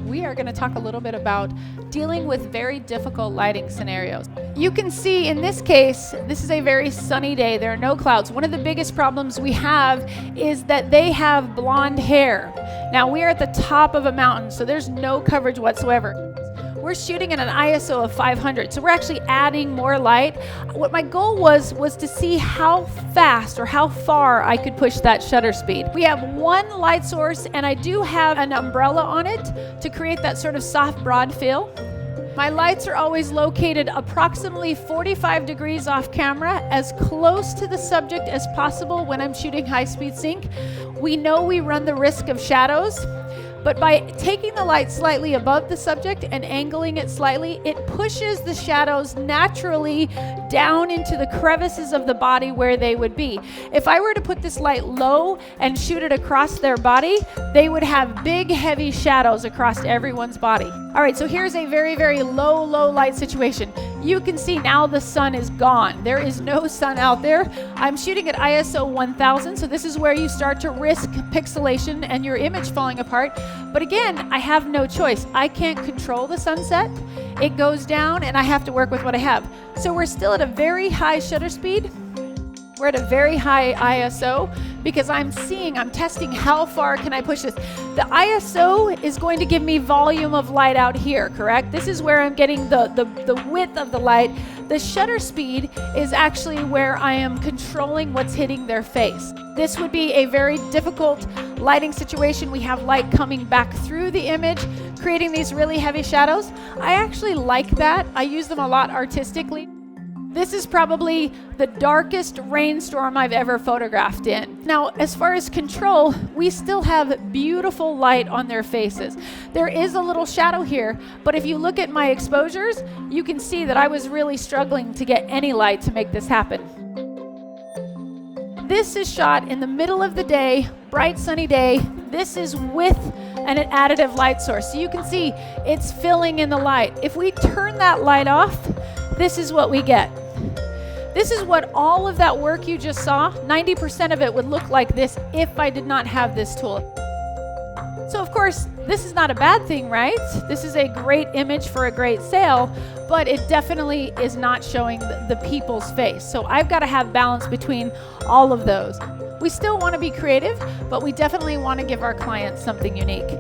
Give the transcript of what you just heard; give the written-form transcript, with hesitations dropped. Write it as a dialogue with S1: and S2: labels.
S1: We are going to talk a little bit about dealing with very difficult lighting scenarios. You can see in this case, this is a very sunny day. There are no clouds. One of the biggest problems we have is that they have blonde hair. Now we are at the top of a mountain, so there's no coverage whatsoever. We're shooting at an ISO of 500, so we're actually adding more light. What my goal was to see how fast or how far I could push that shutter speed. We have one light source, and I do have an umbrella on it to create that sort of soft, broad feel. My lights are always located approximately 45 degrees off camera, as close to the subject as possible when I'm shooting high-speed sync. We know we run the risk of shadows, but by taking the light slightly above the subject and angling it slightly, it pushes the shadows naturally down into the crevices of the body where they would be. If I were to put this light low and shoot it across their body, they would have big, heavy shadows across everyone's body. All right, so here's a very, very low light situation. You can see now the sun is gone. There is no sun out there. I'm shooting at ISO 1000, so this is where you start to risk pixelation and your image falling apart. But again, I have no choice. I can't control the sunset. It goes down and I have to work with what I have. So we're still at a very high shutter speed. We're at a very high ISO because I'm testing how far can I push this. The ISO is going to give me volume of light out here, correct? This is where I'm getting the width of the light. The shutter speed is actually where I am controlling what's hitting their face. This would be a very difficult lighting situation. We have light coming back through the image, creating these really heavy shadows. I actually like that. I use them a lot artistically. This is probably the darkest rainstorm I've ever photographed in. Now, as far as control, we still have beautiful light on their faces. There is a little shadow here, but if you look at my exposures, you can see that I was really struggling to get any light to make this happen. This is shot in the middle of the day, bright sunny day. This is with an additive light source. So you can see it's filling in the light. If we turn that light off, this is what we get. This is what all of that work you just saw, 90% of it would look like this if I did not have this tool. So of course, this is not a bad thing, right? This is a great image for a great sale, but it definitely is not showing the people's face. So I've got to have balance between all of those. We still want to be creative, but we definitely want to give our clients something unique.